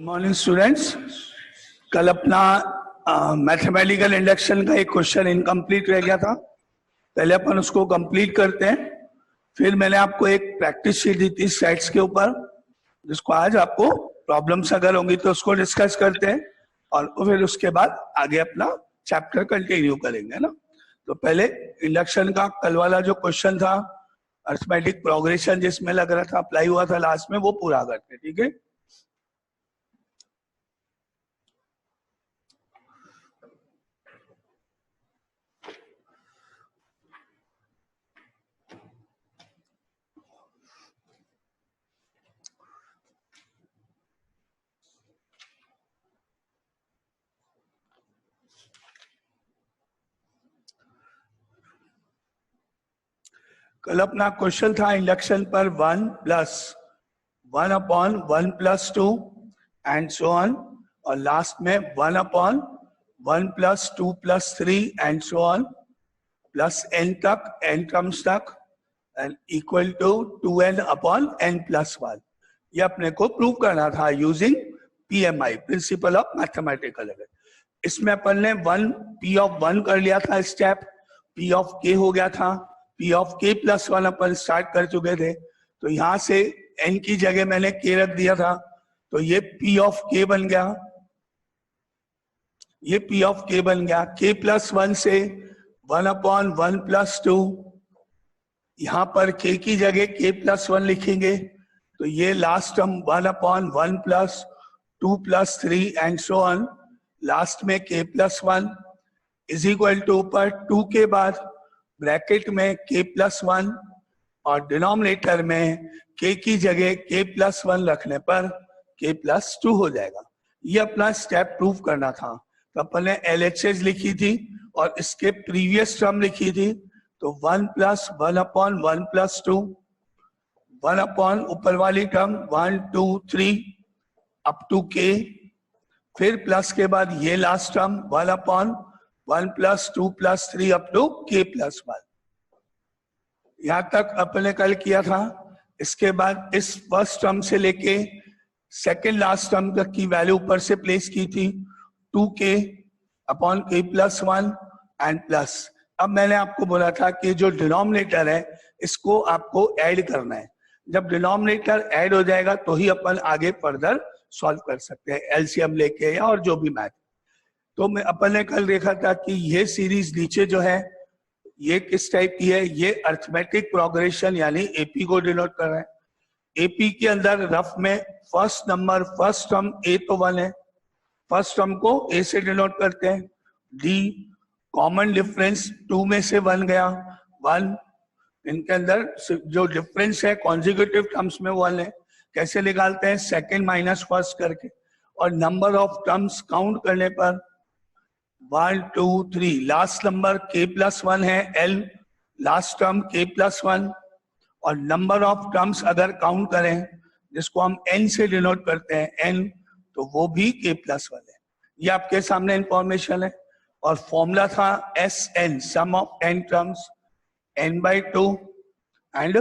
Morning students, कल अपना mathematical induction का एक क्वेश्चन इनकम्प्लीट रह गया था। पहले अपन उसको कंप्लीट करते हैं, फिर मैंने आपको एक प्रैक्टिस शीट दी थी स्लाइड्स के ऊपर, जिसको आज आपको प्रॉब्लम्स अगर होंगी तो उसको डिस्कस करते हैं और फिर उसके बाद आगे अपना चैप्टर कंटिन्यू करेंगे ना। तो पहले इंडक्शन का कल वाला जो क्वेश्चन था, अर्थमेटिक प्रोग्रेशन जिसमें लग रहा था अप्लाई हुआ था लास्ट में, वो पूरा करते हैं। ठीक है, कल अपना क्वेश्चन था इंडक्शन पर 1 + 1/1 + 2 एंड सो ऑन, और लास्ट में 1/1 + 2 + 3 and so on plus n तक, n टर्म्स तक, एंड इक्वल टू 2n/n+1। ये अपने को प्रूव करना था using PMI, principal of mathematical. इसमें अपन ने P ऑफ 1 कर लिया था स्टेप, P ऑफ k हो गया था, P of k + 1 upon start कर चुके थे। तो यहां से n की जगह मैंने k रख दिया था, तो ये P ऑफ k बन गया, ये P ऑफ k बन गया। k + 1 से 1/1 + 2, यहां पर k की जगह k + 1 लिखेंगे, तो ये last term 1/1 + 2 + 3 and so on, last में k + 1 इज इक्वल टू पर 2 के बाद ब्रैकेट में k + 1 और डिनोमिनेटर में k की जगह k + 1 रखने पर k + 2 हो जाएगा। ये अपना स्टेप प्रूव करना था। तो अपन ने LHS लिखी थी और इसके प्रीवियस टर्म लिखी थी, तो 1 + 1/1 + 2, 1/ ऊपर वाली टर्म 1 2 3 अप टू k, फिर प्लस के बाद ये last term 1/1 + 2 + 3 up to k + 1। यहां तक अपने कल किया था। इसके बाद इस फर्स्ट टर्म से लेके सेकेंड लास्ट टर्म तक की वैल्यू ऊपर से प्लेस की थी 2k/k + 1 एंड प्लस। अब मैंने आपको बोला था कि जो डिनोमिनेटर है इसको आपको ऐड करना है। जब डिनोमिनेटर ऐड हो जाएगा तो ही अपन आगे फर्दर सॉल्व कर सकते हैं, एलसीएम लेके या और जो भी मैथ। तो मैं अपन ने कल देखा था कि ये सीरीज नीचे जो है ये किस टाइप की है, ये अर्थमेटिक प्रोग्रेशन यानी एपी को डिनोट कर रहा है। एपी के अंदर रफ में फर्स्ट टर्म ए तो 1 है, फर्स्ट टर्म को ए से डिनोट करते हैं। डी कॉमन डिफरेंस 2 में से 1 गया, 1 इनके अंदर जो डिफरेंस है कॉन्जिक्यूटिव टर्म्स में 1 है। कैसे निकालते हैं, सेकंड माइनस फर्स्ट करके, और नंबर ऑफ टर्म्स काउंट करने पर 1 2 3, लास्ट नंबर k + 1 है, l लास्ट टर्म k + 1, और नंबर ऑफ टर्म्स अगर काउंट करें जिसको हम n से डिनोट करते हैं n, तो वो भी k + 1 है। ये आपके सामने इंफॉर्मेशन है। और फॉर्मूला था SN, sum of n terms, n/2 and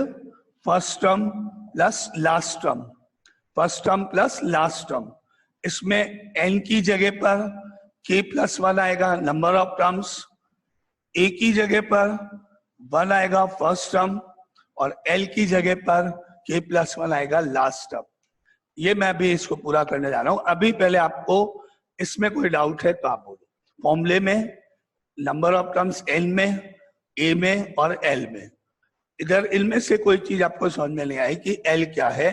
first term plus last term, first term plus last term. इसमें n की जगह पर k + 1 आएगा नंबर ऑफ टर्म्स, a की जगह पर 1 आएगा फर्स्ट टर्म, और l की जगह पर k + 1 आएगा लास्ट टर्म। ये मैं भी इसको पूरा करने जा रहा हूं। अभी पहले आपको इसमें कोई डाउट है तो आप बोलो। फॉर्मूले में नंबर ऑफ टर्म्स n में, a में और l में, इधर इनमें से कोई चीज आपको समझ में नहीं आई कि l क्या है,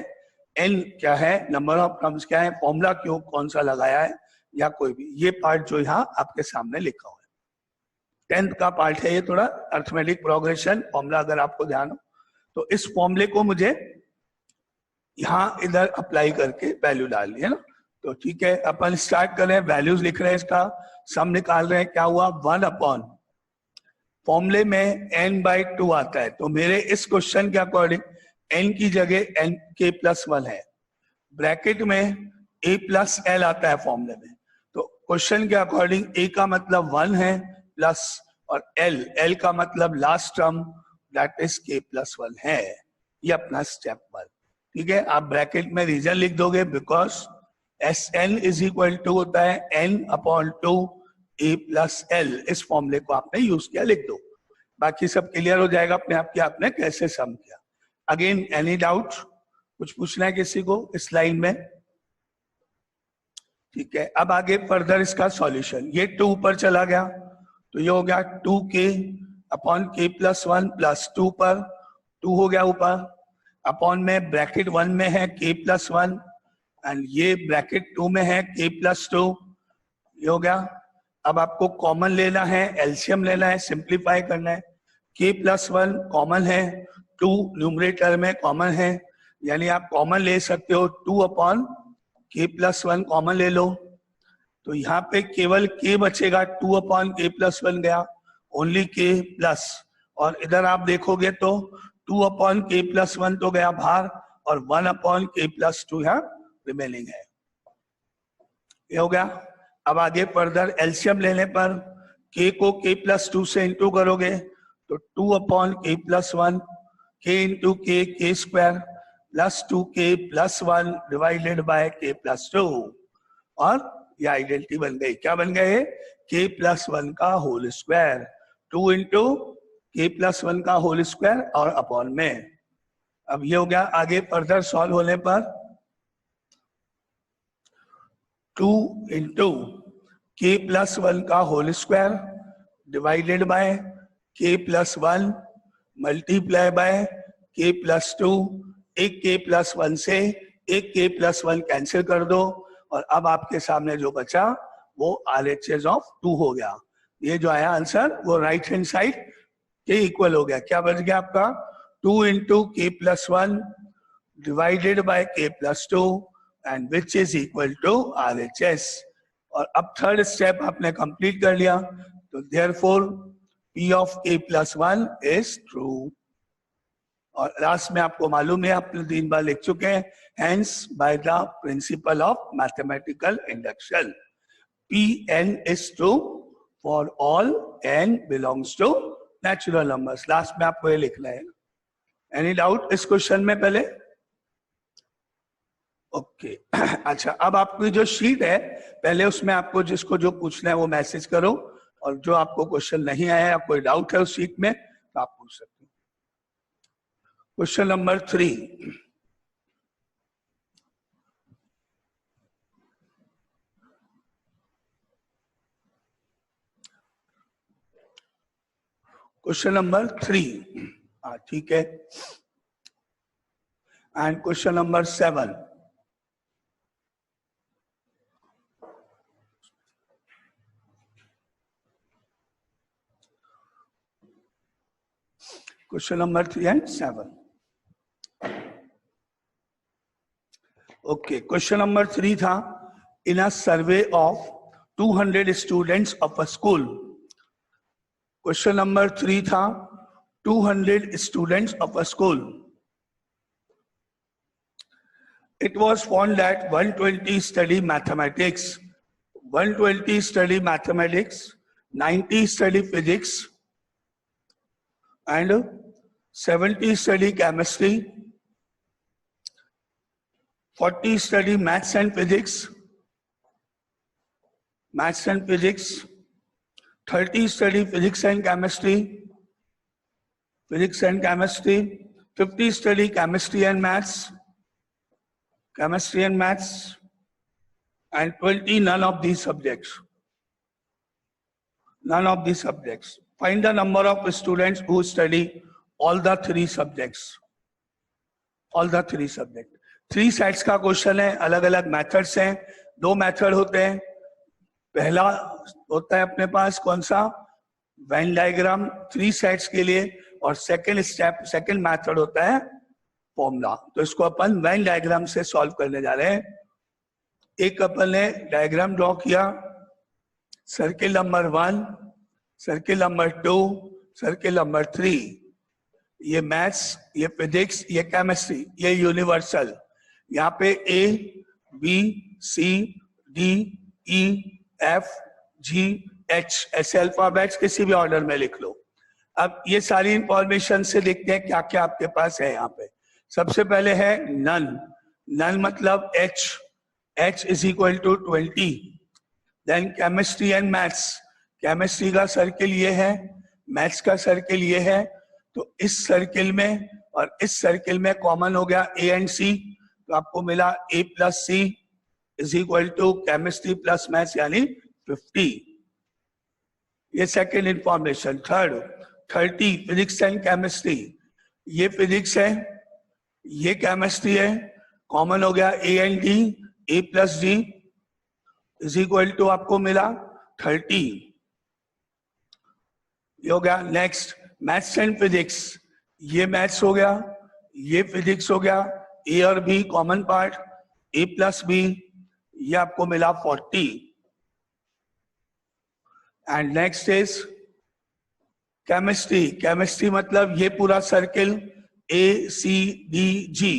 n क्या है, नंबर ऑफ टर्म्स क्या है, फॉर्मूला क्यों कौन सा लगाया है, या कोई भी। ये पार्ट जो यहाँ आपके सामने लिखा हुआ है 10th का पार्ट है ये, थोड़ा अर्थमेटिक प्रोग्रेशन फॉर्मूला अगर आपको ध्यान हो तो इस फॉर्मूले को मुझे यहाँ इधर अप्लाई करके वैल्यू डालनी है ना। तो ठीक है, अपन स्टार्ट कर रहे हैं, वैल्यूज लिख रहे हैं, इसका सम निकाल रहे हैं। क्या हुआ, 1/, फॉर्मूले में n/2 आता है, तो मेरे इस क्वेश्चन के अकॉर्डिंग n की जगह k + 1 है, ब्रैकेट में a + l आता है फॉर्मूले में। तो क्वेश्चन के अकॉर्डिंग a का मतलब 1 है प्लस, और l का मतलब last term that is k + 1 है। ये अपना स्टेप 1। ठीक है, आप ब्रैकेट में रीजन लिख दोगे because S N is equal to होता है N upon two A plus L. इस फॉर्मूले को आपने यूज किया, लिख दो, बाकी सब क्लियर हो जाएगा अपने आप कि आपने कैसे सम किया। अगेन एनी डाउट, कुछ पूछना है किसी को इस लाइन में? ठीक है, अब आगे फर्दर इसका सॉल्यूशन। ये 2 ऊपर चला गया तो ये हो गया 2k upon k plus 1 plus 2 पर 2 हो गया ऊपर, अपॉन में ब्रैकेट 1 में है k प्लस 1 एंड ये ब्रैकेट 2 में है k प्लस 2, ये हो गया। अब आपको कॉमन लेना है, एलसीएम लेना है, सिंप्लीफाई करना है। k प्लस 1 कॉमन है, 2 न्यूमरेटर में कॉमन है, यानी आप कॉमन ले सकते हो 2 अपॉन k प्लस 1 कॉमन ले लो, तो यहाँ पे केवल k बचेगा, 2 अपॉन k प्लस 1 गया, ओनली k प्लस, और इधर आप देखोगे तो 2 अपॉन k प्लस 1 तो गया बाहर और 1 अपॉन k प्लस 2 यहाँ रिमेनिंग है, ये हो गया। अब आगे फर्दर एलसीएम लेने पर k को k प्लस 2 से इंटू करोगे तो 2 upon k plus 1, k into k square plus 2k plus 1 divided by k plus 2, और ये आइडेंटिटी बन गई। क्या बन गए? k प्लस 1 का whole square, 2 into k plus 1 का होल स्क्वायर और अपॉन में। अब ये हो गया। आगे फर्दर सॉल्व होने पर 2 इंटू k प्लस 1 का whole square divided by k plus 1 multiply by k plus 2, एक k प्लस 1 से एक k प्लस 1 कैंसिल कर दो, और अब आपके सामने जो बचा वो RHS ऑफ 2 हो गया। ये जो आया आंसर वो राइट हैंड साइड के इक्वल हो गया। क्या बच गया आपका? 2 into k plus 1 divided by k plus 2 and which is equal to RHS। और अब थर्ड स्टेप आपने कंप्लीट कर लिया, तो therefore P of k plus 1 is true. और लास्ट में आपको मालूम है, आपने 3 बार लिख चुके हैं, hence by the principle of mathematical induction Pn is true for all n belongs to natural numbers. Last में आपको ये लिखना है। एनी डाउट इस क्वेश्चन में पहले? ओके अच्छा, अब आपकी जो शीट है पहले उसमें आपको जिसको जो पूछना है वो मैसेज करो, और जो आपको क्वेश्चन नहीं आया या कोई डाउट है उस शीट में तो आप पूछ सकते हो। क्वेश्चन नंबर 3, क्वेश्चन नंबर 3, हाँ ठीक है, and question number 7। Question number 3 and 7। Okay, question number 3 था, in a survey of 200 students of a school. Question number 3 था 200 students of a school. It was found that 120 study mathematics, 120 study mathematics, 90 study physics, and 70 study chemistry, 40 study maths and physics, 30 study physics and chemistry, 50 study chemistry and maths, and 20 none of these subjects. Find the number of students who study all the 3 subjects. 3 sets का question है, अलग अलग methods हैं। 2 method होते हैं। पहला होता है अपने पास कौन सा? वेन डायग्राम 3 सेट्स के लिए, और सेकंड मेथड होता है फॉर्मूला। तो इसको अपन वेन डायग्राम से सॉल्व करने जा रहे हैं। एक अपन ने डायग्राम ड्रॉ किया, circle number 1, circle number 2, circle number 3। ये मैथ्स, ये फिजिक्स, ये केमिस्ट्री, ये यूनिवर्सल। यहाँ पे A, B, C, D, E, F, G, H ऐसे अल्फाबेट्स किसी भी ऑर्डर में लिख लो। अब ये सारी इंफॉर्मेशन से देखते हैं क्या क्या आपके पास है। यहाँ पे सबसे पहले है नन। नन मतलब H, H is equal to 20. Then chemistry and maths. Chemistry का सर्किल ये है, मैथ्स का सर्किल ये है, तो इस सर्किल में और इस सर्किल में कॉमन हो गया A एंड C, तो आपको मिला A plus C is equal to chemistry plus maths यानी 50. ये second information. Third 30 physics and chemistry. ये फिजिक्स है, ये केमिस्ट्री है, कॉमन हो गया A and D, A plus D is equal to आपको मिला 30. ये हो गया. Next maths and physics. ये मैथ्स हो गया, ये फिजिक्स हो गया, A और B common part, A plus B, ये आपको मिला 40. And next is chemistry. Chemistry मतलब ये पूरा circle A C D G,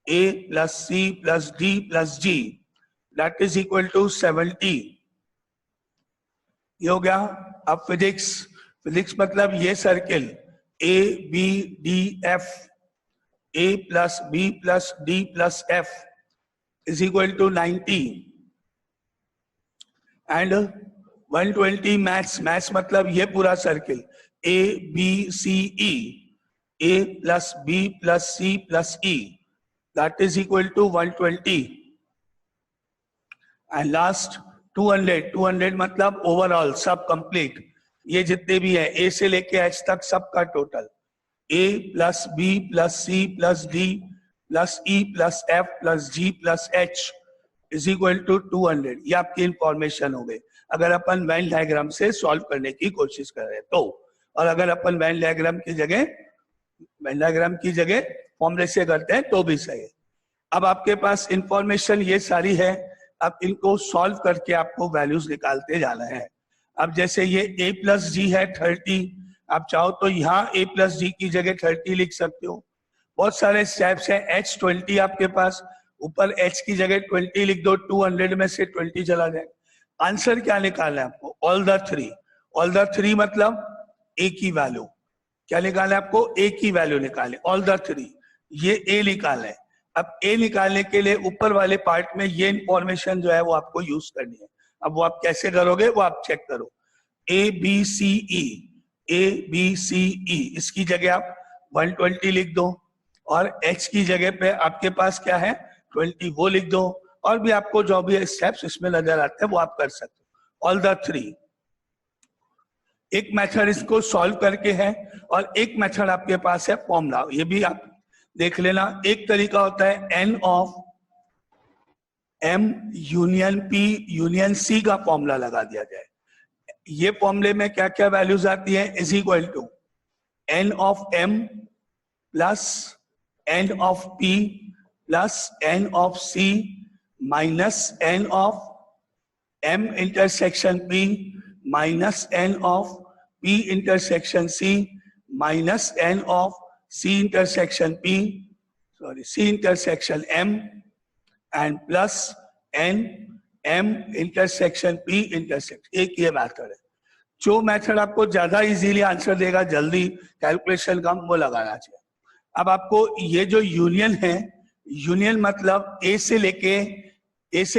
A plus C plus D plus G, that is equal to 70. ये हो गया. अब फिजिक्स. फिजिक्स मतलब ये circle A B D F, A plus B plus D plus F is equal to 90. And 120 maths. Maths मतलब ये पूरा circle A B C E, A plus B plus C plus E, that is equal to 120. And last 200. 200 मतलब overall सब complete, ये जितने भी है A से लेके H तक सबका total, A plus B plus C plus D plus E plus F plus G plus H is equal to 200. ये आपकी इंफॉर्मेशन हो गई अगर अपन वेन डायग्राम से सॉल्व करने की कोशिश कर रहे हैं तो. और अगर अपन वेन डायग्राम की जगह फॉर्मूले से करते हैं तो भी सही है. अब आपके पास इंफॉर्मेशन ये सारी है, अब इनको सॉल्व करके आपको वैल्यूज निकालते जाना है. अब जैसे ये A प्लस G है 30, आप चाहो तो यहाँ A प्लस G की जगह 30 लिख सकते हो. बहुत सारे स्टेप्स हैं. H 20 आपके पास, ऊपर H की जगह 20 लिख दो, 200 में से 20 चला जाए. आंसर क्या निकालना है आपको? All the three. All the three मतलब A की वैल्यू. क्या निकालना है आपको? A की वैल्यू निकाले. ऑल द थ्री, ये A निकालना है. अब A निकालने के लिए ऊपर वाले पार्ट में ये इंफॉर्मेशन जो है वो आपको यूज करनी है. अब वो आप कैसे करोगे वो आप चेक करो. A B C E, A B C E, इसकी जगह आप 120 लिख दो और H की जगह पे आपके पास क्या है 20, वो लिख दो. और भी आपको जो भी स्टेप्स इसमें नजर आते हैं वो आप कर सकते हो. All the three. एक मेथड इसको सॉल्व करके है और एक मेथड आपके पास है फॉर्मूला. ये भी आप देख लेना. एक तरीका होता है N of M union P union C का फॉर्मूला लगा दिया जाए. ये फॉर्मूले में क्या क्या वैल्यूज आती है? Is equal to N of M plus N of P plus N of C minus N of M intersection P minus N of P intersection C minus N of C intersection P, C intersection M and plus N M intersection P intersection. एक ये method है. जो method आपको ज्यादा easily answer देगा, जल्दी calculation कम, वो लगाना चाहिए. अब आपको ये जो यूनियन है, यूनियन मतलब A से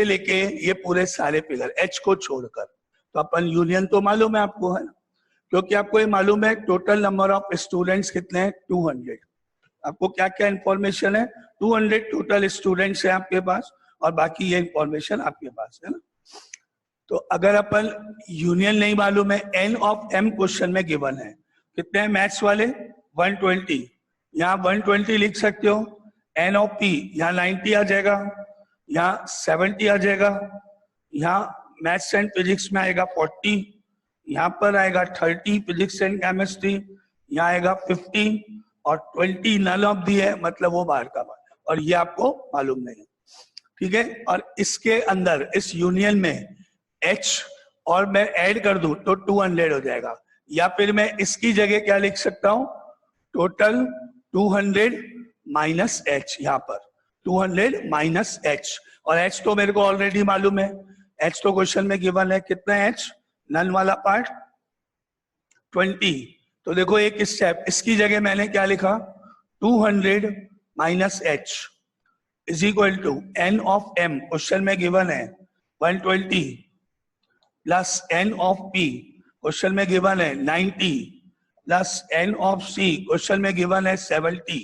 लेके ये पूरे सारे फिगर H को छोड़कर, तो अपन यूनियन तो मालूम है आपको, है ना? क्योंकि आपको ये मालूम है टोटल नंबर ऑफ स्टूडेंट्स कितने हैं 200. आपको क्या क्या इंफॉर्मेशन है? 200 टोटल स्टूडेंट्स है आपके पास और बाकी ये इंफॉर्मेशन आपके पास है ना. तो अगर अपन यूनियन नहीं मालूम है, N ऑफ M क्वेश्चन में गिवन है. कितने हैं मैथ्स वाले? 120. यहाँ 120 लिख सकते हो. N ऑफ P यहाँ 90 आ जाएगा, यहाँ 70 आ जाएगा, यहाँ मैथ्स एंड फिजिक्स में आएगा 40, यहाँ पर आएगा 30 फिजिक्स एंड केमिस्ट्री, यहाँ आएगा 50 और 20 नल ऑफ दी है, मतलब वो बाहर का बाहर, और ये आपको मालूम नहीं है. ठीक है. और इसके अंदर इस यूनियन में H और मैं ऐड कर दूं तो 200 हो जाएगा. या फिर मैं इसकी जगह क्या लिख सकता हूं? Total 200 minus H. यहाँ पर 200 माइनस H, और H तो मेरे को ऑलरेडी मालूम है. H तो क्वेश्चन में गिवन है. कितना H? नन वाला पार्ट 20. तो देखो एक स्टेप, इसकी जगह मैंने क्या लिखा? 200 minus H. Is equal to n of m, question में गिवन है 120, plus n of p, question में गिवन है 90, plus n of c, question में गिवन है 70,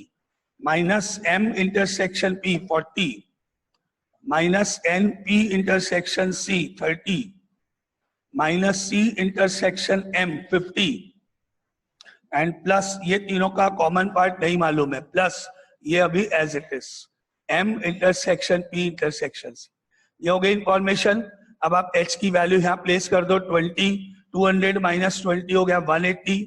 minus m intersection p 40, minus n p intersection c 30, minus c intersection m 50, and plus ये तीनों का common part नहीं मालूम है, प्लस ये अभी as it is m intersection p intersection c। ये हो गई इंफॉर्मेशन। अब आप h की वैल्यू यहाँ प्लेस कर दो 20, 200 माइनस 20 हो गया 180,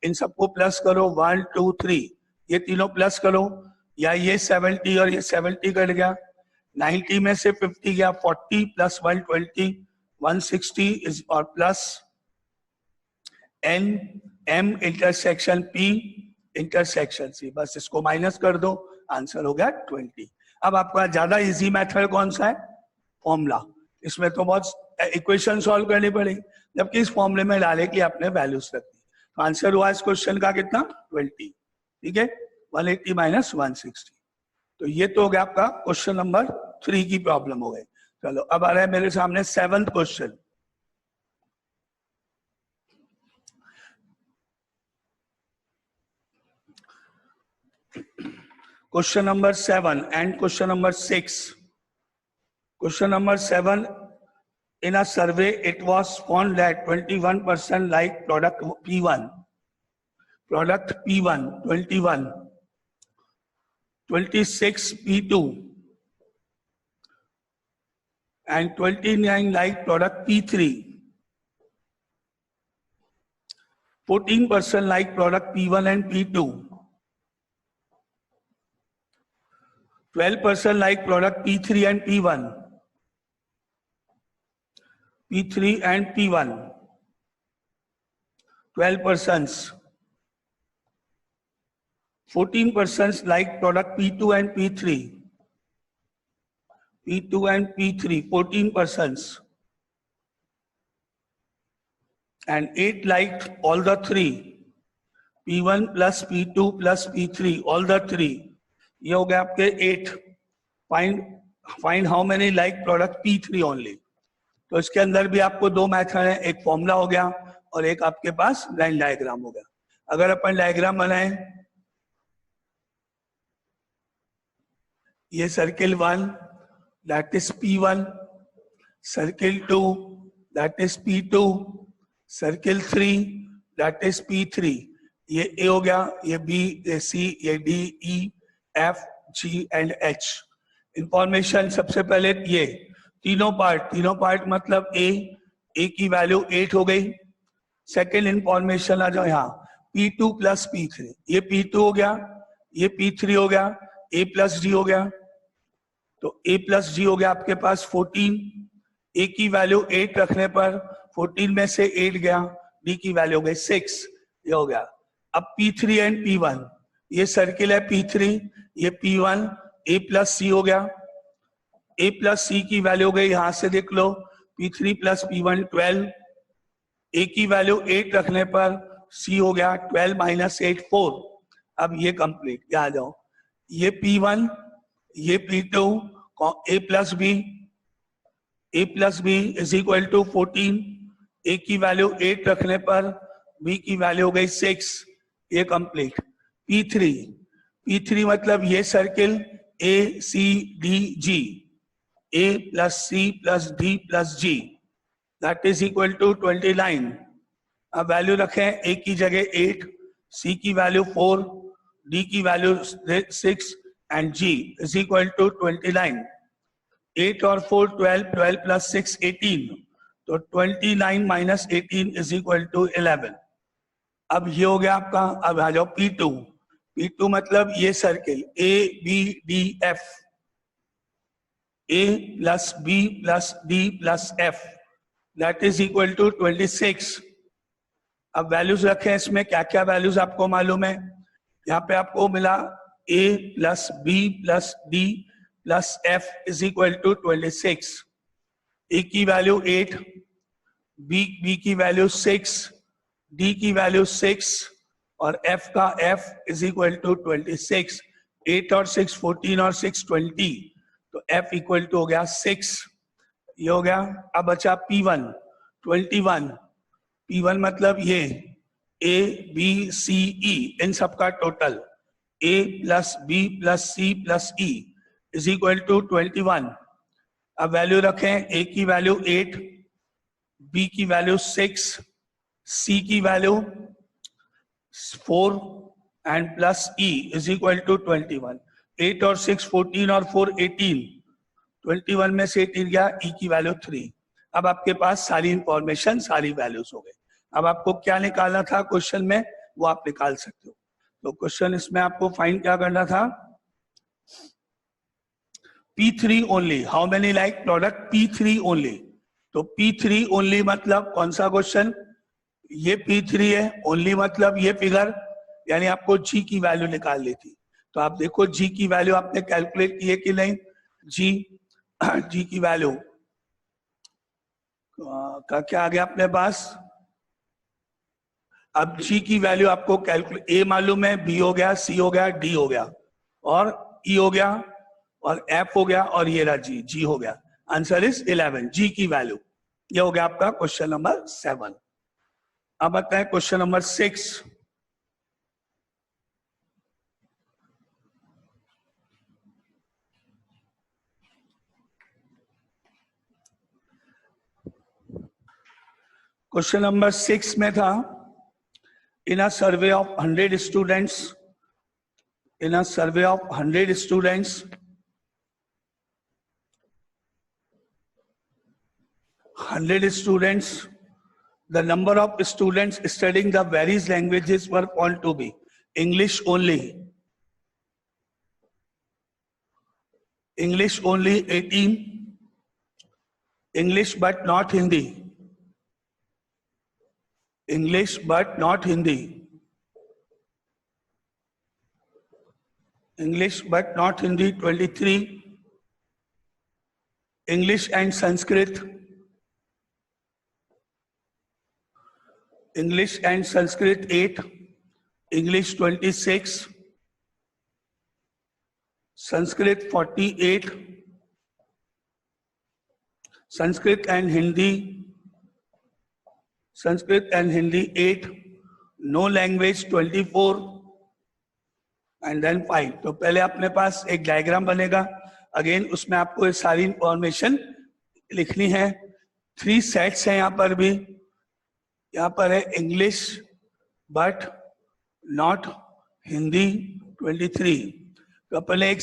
इन सबको प्लस करो 1 2 3, ये तीनों प्लस करो, या ये 70 और ये 70 कट गया, 90 में से 50 गया, 40 प्लस 120 160 इज और plus n m intersection p intersection c, बस इसको माइनस कर दो, आंसर हो गया 20। अब आपका ज्यादा इजी मेथड कौन सा है? फॉर्मूला। इसमें तो बहुत इक्वेशन सॉल्व करनी पड़ेगी, जबकि इस फॉर्मूले में डाले कि आपने वैल्यूज रख दी। तो आंसर हुआ इस क्वेश्चन का कितना? 20। ठीक है, 180 माइनस 160। तो ये तो हो गया आपका क्वेश्चन नंबर 3 की प्रॉब्लम हो गई। चलो अब आ रहा है मेरे सामने 7th question. Question number 7 and question number 6. Question number 7, in a survey it was found that 21% like product P1, product P1 21, 26 P2 and 29 like product P3, 14% like product P1 and P2, 12% like product P3 and P1, P3 and P1, 12%, 14% like product P2 and P3, P2 and P3, 14%, and 8 like all the three, P1 plus P2 plus P3, all the three. ये हो गया आपके 8। Find how many like product P3 only. तो इसके अंदर भी आपको दो मेथड है, एक फॉर्मूला हो गया और एक आपके पास लाइन डायग्राम हो गया। अगर अपन डायग्राम बनाएं, ये circle 1 that is P1, circle 2 that is P2, circle 3 that is P3। ये A हो गया, ये B, ये C, ये D, E, F, G and H। Information सबसे पहले ये तीनों पार्ट मतलब A की वैल्यू 8 हो गई। सेकेंड इंफॉर्मेशन आ जाओ यहाँ, P2 प्लस P3, ये P2 हो गया, ये P3 हो गया, A प्लस D हो गया। तो A प्लस D हो गया आपके पास 14, A की वैल्यू 8 रखने पर 14 में से 8 गया, D की वैल्यू हो गई 6, ये हो गया। अब P3 एंड P1, ये सर्किल है P3, ये P1, A प्लस C हो गया, A प्लस C की वैल्यू हो गई, यहां से देख लो P3 प्लस P1 12, A की वैल्यू 8 रखने पर C हो गया 12 माइनस 8 4। अब ये कंप्लीट, क्या आ जाओ, ये P1, ये P2, A plus B is equal to 14, A की वैल्यू 8 रखने पर B की वैल्यू हो गई 6, ये कंप्लीट। P3 मतलब ये circle A C D G, A plus C plus D plus G that is equal to 29। अब वैल्यू रखें, A की जगह 8, C की वैल्यू 4, D की value 6 and G is equal to 29। 8 और 4 12, 12 प्लस 6 18, तो 29 माइनस 18 इज इक्वल टू 11। अब ये हो गया आपका। अब आ जाओ P2 मतलब ये circle A B D F, A plus B plus D plus F that is equal to 26। अब वैल्यूज रखें, इसमें क्या क्या वैल्यूज आपको मालूम है। यहाँ पे आपको मिला A plus B plus D plus F is equal to 26। A की वैल्यू 8, B की वैल्यू 6, D की वैल्यू 6 और F का F इज इक्वल टू 26। 8 और 6 14 और 6 20, F इक्वल टू हो गया 6, ये हो गया। अब बचा P1 21, P1 मतलब ये A B C E इन सबका total A plus B plus C plus E is equal to 21। अब वैल्यू रखें, A की वैल्यू 8, B की वैल्यू 6, C की value 4 and plus E is equal to 21। 8 और 6 14 और 4 18, 21 में से 18 गया, E की वैल्यू 3। अब आपके पास सारी इंफॉर्मेशन, सारी वैल्यूज हो गए। अब आपको क्या निकालना था क्वेश्चन में, वो आप निकाल सकते हो। तो क्वेश्चन इसमें आपको फाइंड क्या करना था, P3 only, how many like product P3 only. तो P3 ओनली मतलब कौन सा क्वेश्चन, ये P3 है, ओनली मतलब ये फिगर, यानी आपको G की वैल्यू निकालनी थी। तो आप देखो G की वैल्यू आपने कैलकुलेट की है कि नहीं। G की वैल्यू का क्या आ गया अपने पास। अब G की वैल्यू आपको कैलकुलेट, A मालूम है, B हो गया, C हो गया, D हो गया और E हो गया और F हो गया और ये रहा G हो गया। आंसर इज 11, G की वैल्यू। ये हो गया आपका क्वेश्चन नंबर 7। अब आता है क्वेश्चन नंबर 6। क्वेश्चन नंबर 6 में था, in a survey of 100 students, 100 students, the number of students studying the various languages were found to be English only 18, English but not Hindi, English but not Hindi, English but not Hindi 23, English and Sanskrit, English and Sanskrit 8, English 26, Sanskrit 48, Sanskrit and Hindi 8, no language 24 and then 5। तो पहले अपने पास एक diagram बनेगा, again उसमें आपको ये सारी information लिखनी है। 3 सेट्स हैं यहाँ पर भी, यहाँ पर है इंग्लिश बट नॉट हिंदी 23। तो अपन ने एक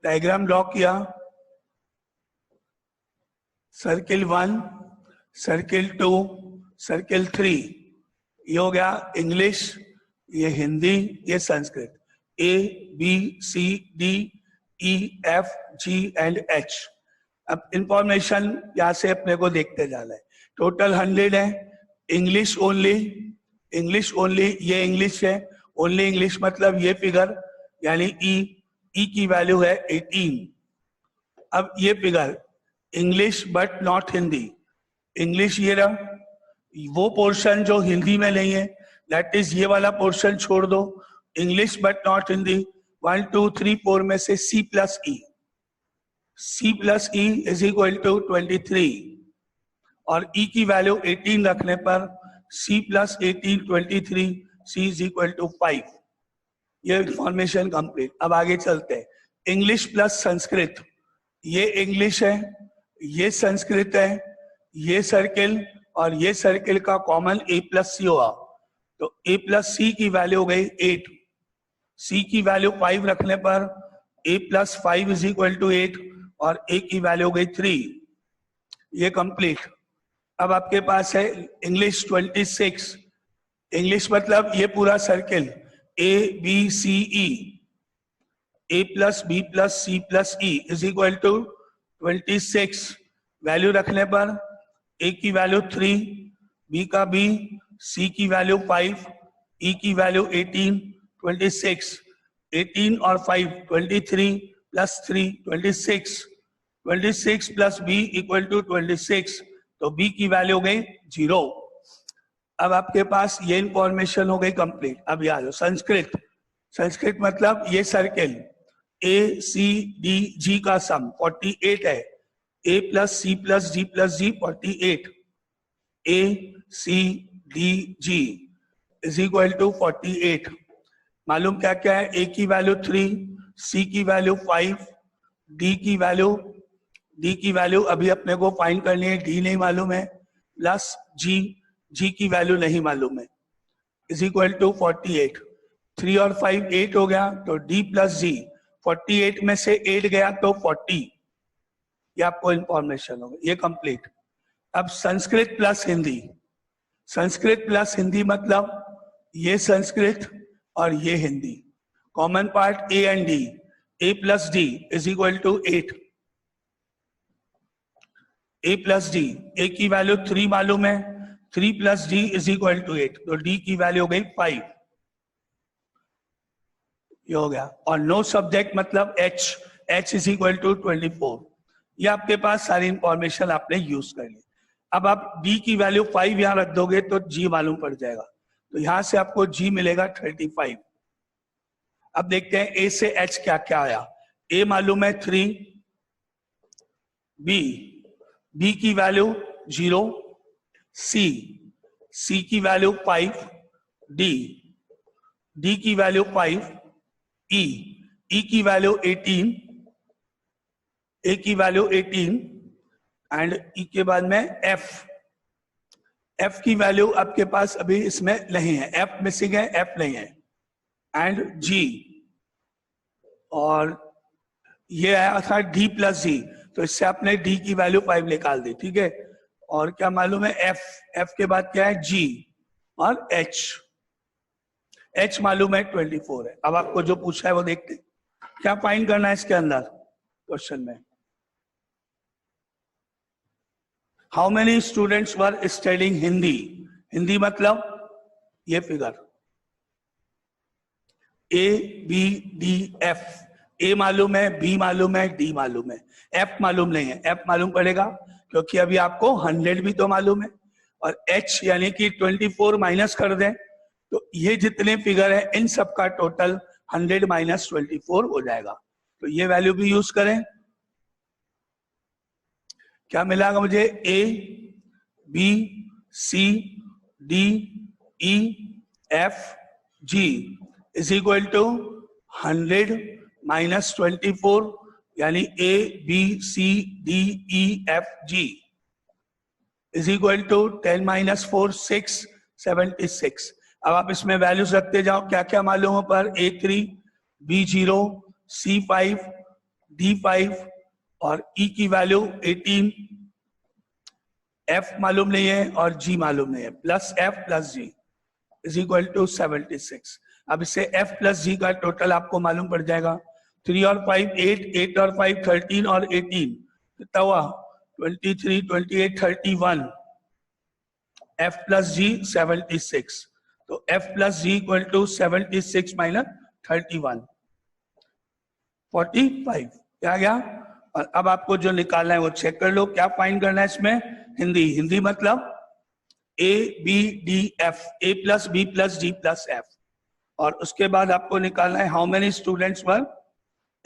डायग्राम ड्रॉ किया, सर्किल 1, सर्किल 2, सर्किल 3। ये हो गया इंग्लिश, ये हिंदी, ये Sanskrit. A, B, C, D, E, F, G and H। अब इंफॉर्मेशन यहां से अपने को देखते जाना है। टोटल 100 है। इंग्लिश ओनली, ये इंग्लिश है, ओनली इंग्लिश मतलब ये फिगर, यानी E की वैल्यू है 18। अब ये figure English but not Hindi, English ये रहा, वो पोर्शन जो हिंदी में नहीं है, दैट इज ये वाला पोर्शन छोड़ दो। इंग्लिश बट नॉट हिंदी 1 2 3 4 में से C plus E is equal to 23 और E की वैल्यू 18 रखने पर C plus 18 23, C is equal to 5। ये इंफॉर्मेशन कंप्लीट। अब आगे चलते हैं। इंग्लिश प्लस संस्कृत, ये इंग्लिश है, ये संस्कृत है, ये सर्किल और ये सर्किल का कॉमन A प्लस C हुआ, तो A प्लस C की वैल्यू हो गई 8, C की वैल्यू 5 रखने पर A plus 5 is equal to 8 और A की वैल्यू हो गई 3। ये कंप्लीट। अब आपके पास है इंग्लिश 26, इंग्लिश मतलब ये पूरा circle A B C E, A plus B plus C plus E is equal to 26। वैल्यू रखने पर A की वैल्यू 3, B का B, C की वैल्यू 5, E की वैल्यू 18, 26, 18 और 5 23 plus 3 26, 26 plus B equal to 26, तो B की वैल्यू हो गई 0। अब आपके पास ये इंफॉर्मेशन हो गई कंप्लीट। अब याद हो संस्कृत, संस्कृत मतलब ये सर्किल ए सी डी जी का सम 48 है। A plus C plus D plus G 48। A C D G is equal to 48। मालूम क्या क्या है? ए की वैल्यू 3, सी की वैल्यू 5, डी की वैल्यू अभी अपने को फाइंड करनी है, डी नहीं मालूम है, प्लस जी, जी की वैल्यू नहीं मालूम है, इज इक्वल टू 48। 3 और 5 8 हो गया, तो डी प्लस जी 48 में से 8 गया तो 40। ये आपको इंफॉर्मेशन होगा, ये कंप्लीट। अब संस्कृत प्लस हिंदी। संस्कृत प्लस हिंदी मतलब ये संस्कृत और ये Hindi, common part A and D, A plus D is equal to 8। A plus D, A की वैल्यू 3 मालूम है, 3 plus D is equal to 8, तो डी की वैल्यू हो गई 5। ये हो गया। और नो सब्जेक्ट मतलब H, H is equal to 24। ये आपके पास सारी इंफॉर्मेशन आपने यूज कर ली। अब आप डी की वैल्यू 5 यहां रख दोगे तो जी मालूम पड़ जाएगा, तो यहां से आपको जी मिलेगा 35। अब देखते हैं ए से एच क्या क्या आया। ए मालूम है 3, बी की वैल्यू 0, सी की वैल्यू 5, डी की वैल्यू 5, ई की वैल्यू 18, ए की वैल्यू 18 एंड ई के बाद में एफ की वैल्यू आपके पास अभी इसमें नहीं है, एफ मिसिंग है, एफ नहीं है, एंड जी। और ये आया था डी प्लस जी, तो इससे आपने डी की वैल्यू 5 निकाल दी, ठीक है। और क्या मालूम है? एफ के बाद क्या है? जी और एच मालूम है 24 है। अब आपको जो पूछा है वो देखते हैं, क्या फाइंड करना है इसके अंदर क्वेश्चन में। How many students were studying Hindi, Hindi मतलब ये figure A B D F, A मालूम है, बी मालूम है, डी मालूम है, एफ मालूम नहीं है। एफ मालूम पड़ेगा क्योंकि अभी आपको 100 भी तो मालूम है, और एच यानी कि 24 माइनस कर दें तो ये जितने फिगर है इन सब का टोटल 100 माइनस 24 हो जाएगा। तो ये वैल्यू भी यूज करें। क्या मिलेगा मुझे? A B C D E F G is equal to 100 minus 24, यानी A B C D E F G is equal to 10 minus 4 6 76। अब आप इसमें वैल्यूज रखते जाओ, क्या क्या मालूम हो पर A3, B0, C5, D5 और E की वैल्यू 18, F मालूम नहीं है और G मालूम नहीं है, plus F plus G is equal to 76। अब इससे F प्लस G का टोटल आपको मालूम पड़ जाएगा। 3 और 5 8, 8 और 5 13 और 18 कितना हुआ? 23, 28, 31, F प्लस G 76, तो F plus G equal to 76 minus 31 45। क्या गया? और अब आपको जो निकालना है वो चेक कर लो। क्या फाइंड करना है इसमें? हिंदी, हिंदी मतलब A B D F, A plus B plus D plus F. और उसके बाद आपको निकालना है how many students were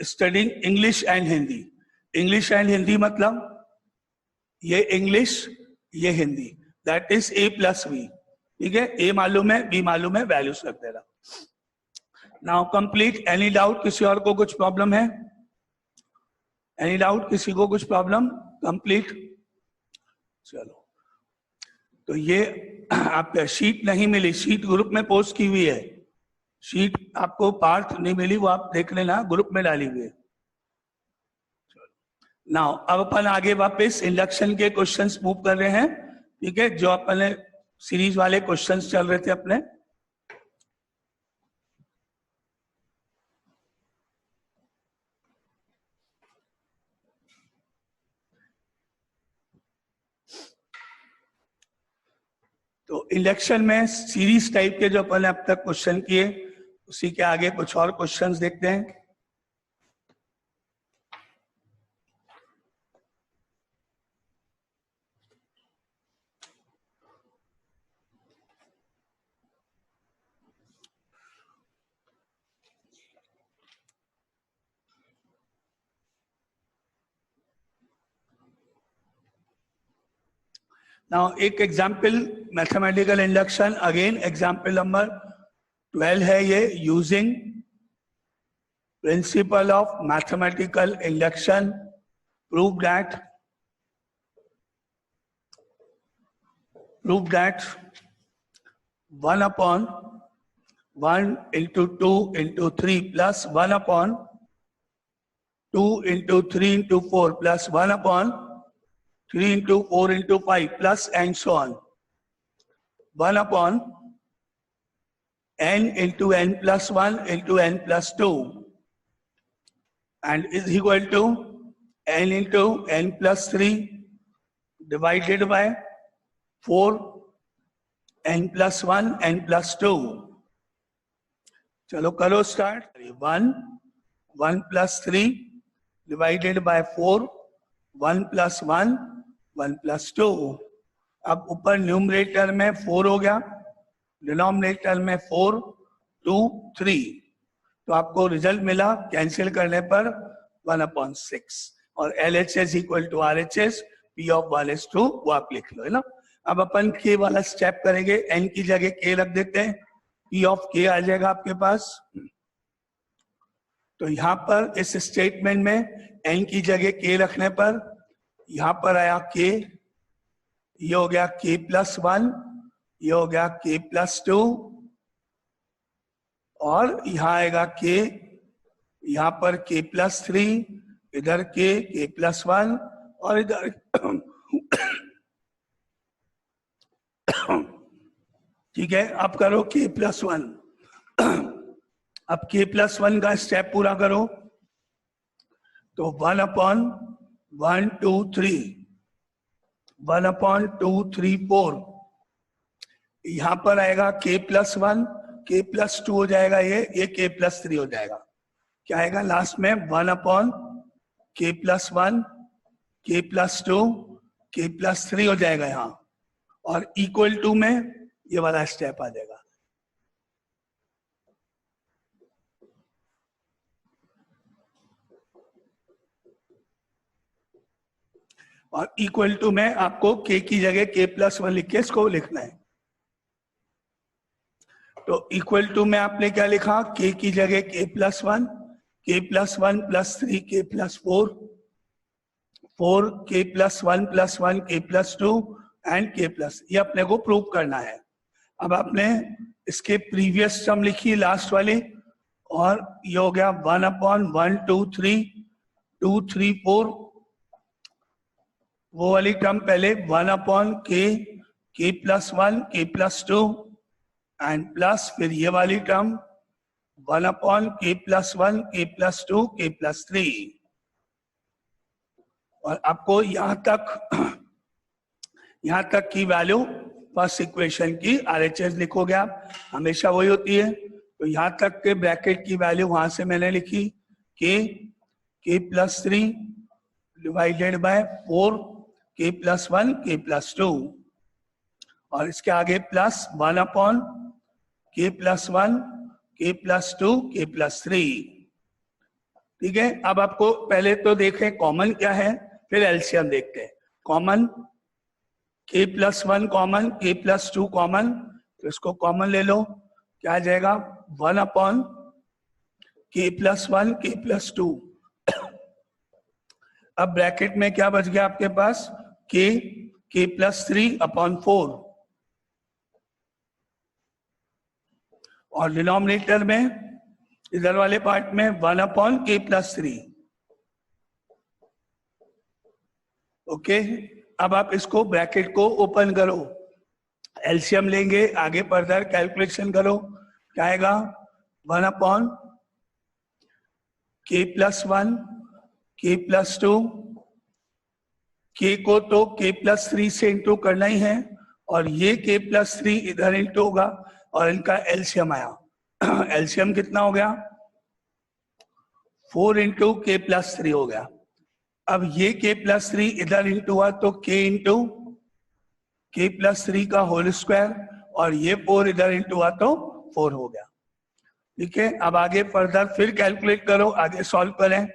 studying English and Hindi. English and Hindi मतलब ये इंग्लिश ये Hindi, that is A plus B, ठीक है। ए मालूम है, बी मालूम है, वैल्यूज रख देना। Now complete. Any doubt? किसी और को कुछ प्रॉब्लम है? Any doubt? किसी को कुछ प्रॉब्लम? कंप्लीट। चलो, तो ये आपका शीट नहीं मिली, शीट ग्रुप में पोस्ट की हुई है, शीट आपको पार्थ नहीं मिली, वो आप देख लेना, ग्रुप में डाली हुई है। नाउ अब अपन आगे वापस इंडक्शन के क्वेश्चंस मूव कर रहे हैं, ठीक है, जो अपने सीरीज वाले क्वेश्चंस चल रहे थे अपने। तो इंडक्शन में सीरीज टाइप के जो अपन ने अब तक क्वेश्चन किए, उसी के आगे कुछ और क्वेश्चंस देखते हैं। नाउ एक example mathematical induction, again example number 12 है ये, using principal of mathematical induction prove that 1 upon 1 into 2 into 3 plus 1 upon 2 into 3 into 4 plus 1 upon 3 into 4 into 5 plus and so on. 1 upon n into n plus 1 into n plus 2 and is equal to n into n plus 3 divided by 4 n plus 1 n plus 2. चलो करो start. 1 plus 3 divided by 4 1 plus 1 1 plus 2. अब ऊपर numerator में 4 हो गया, denominator में 4 2 3, तो आपको रिजल्ट मिला कैंसिल करने पर 1/6 और LHS equal to RHS, P of 1 is 2 वो आप लिख लो, है ना। अब अपन K वाला स्टेप करेंगे, N की जगह K रख देते हैं, P of K आ जाएगा आपके पास। तो यहां पर इस स्टेटमेंट में N की जगह K रखने पर यहां पर आया K, ये हो गया K plus 1, ये हो गया K plus 2 और यहां आएगा K, यहां पर K plus 3, इधर K plus 1 और इधर ठीक है। अब करो K plus 1। अब K plus 1 का स्टेप पूरा करो, तो 1/1 2 3 1/2 3 4, यहां पर आएगा K plus 1 K plus 2 हो जाएगा, ये K plus 3 हो जाएगा। क्या आएगा लास्ट में 1/K plus 1 K plus 2 K plus 3 हो जाएगा यहाँ, और इक्वल टू में ये वाला स्टेप आ जाएगा। और इक्वल टू में आपको K की जगह K plus 1 लिख के इसको लिखना है। तो इक्वल टू में आपने क्या लिखा, K की जगह K plus 1 K plus 1 plus 3 K plus 4 4 K plus 1 plus 1 K plus 2 and K plus, ये अपने को प्रूव करना है। अब आपने इसके प्रीवियस टर्म लिखी लास्ट वाली, और ये हो गया 1/1 2 3 2 3 4, वो वाली टर्म पहले 1/K K plus 1 K plus 2 and plus फिर ये वाली term 1/K plus 1 K plus 2 K plus 3, और आपको यहां तक की वैल्यू फर्स्ट इक्वेशन की RHS लिखोगे आप, हमेशा वही होती है। तो यहां तक के ब्रैकेट की वैल्यू वहां से मैंने लिखी K plus 3 divided by 4 K plus 1 K plus 2, और इसके आगे plus 1/K plus 1 K plus 2 K plus 3। ठीक है। अब आपको पहले तो देखें कॉमन क्या है, फिर एलसीएम देखते हैं। Common K plus 1 common, K plus 2 common, तो इसको कॉमन ले लो, क्या आ जाएगा 1/K plus 1 K plus 2। अब ब्रैकेट में क्या बच गया आपके पास, K plus 3/4, और डिनोमिनेटर में इधर वाले पार्ट में 1/K plus 3। ओके। अब आप इसको ब्रैकेट को ओपन करो, एलसीएम लेंगे, आगे फर्दर कैलकुलेशन करो, क्या आएगा 1/K plus 1 K plus 2, K को तो K plus 3 से इंटू करना ही है, और ये K plus 3 इधर इंटू होगा, और इनका एलसीएम आया। एलसीएम कितना हो गया 4 इंटू K plus 3 हो गया। अब ये K plus 3 इधर इंटू हुआ तो K इंटू K plus 3 का होल स्क्वायर, और ये 4 इधर इंटू हुआ तो 4 हो गया। ठीक है। अब आगे फर्दर फिर कैलकुलेट करो, आगे सॉल्व करें,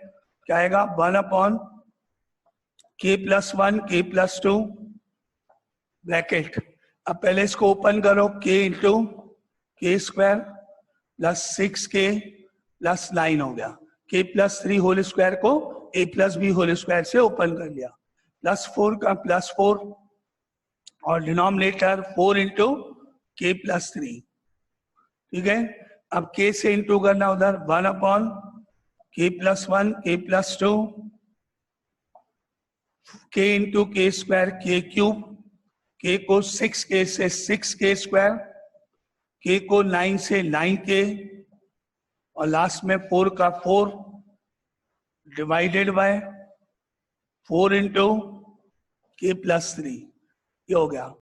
क्या आएगा 1/K plus 1 K plus 2 bracket. अब पहले इसको ओपन करो, k into k square plus 6k plus 9 हो गया। k प्लस 3 होल स्क्वायर को a plus b whole square से ओपन कर लिया, प्लस 4 का प्लस 4 और डिनोमिनेटर 4 इंटू के प्लस 3। ठीक है, अब k से इंटू करना उधर 1 upon k plus 1 k plus 2 k into k square k cube, k को 6k से 6k स्क्वायर, k को 9 से 9k और लास्ट में 4 का 4 डिवाइडेड बाय 4 इंटू के प्लस 3। ये हो गया।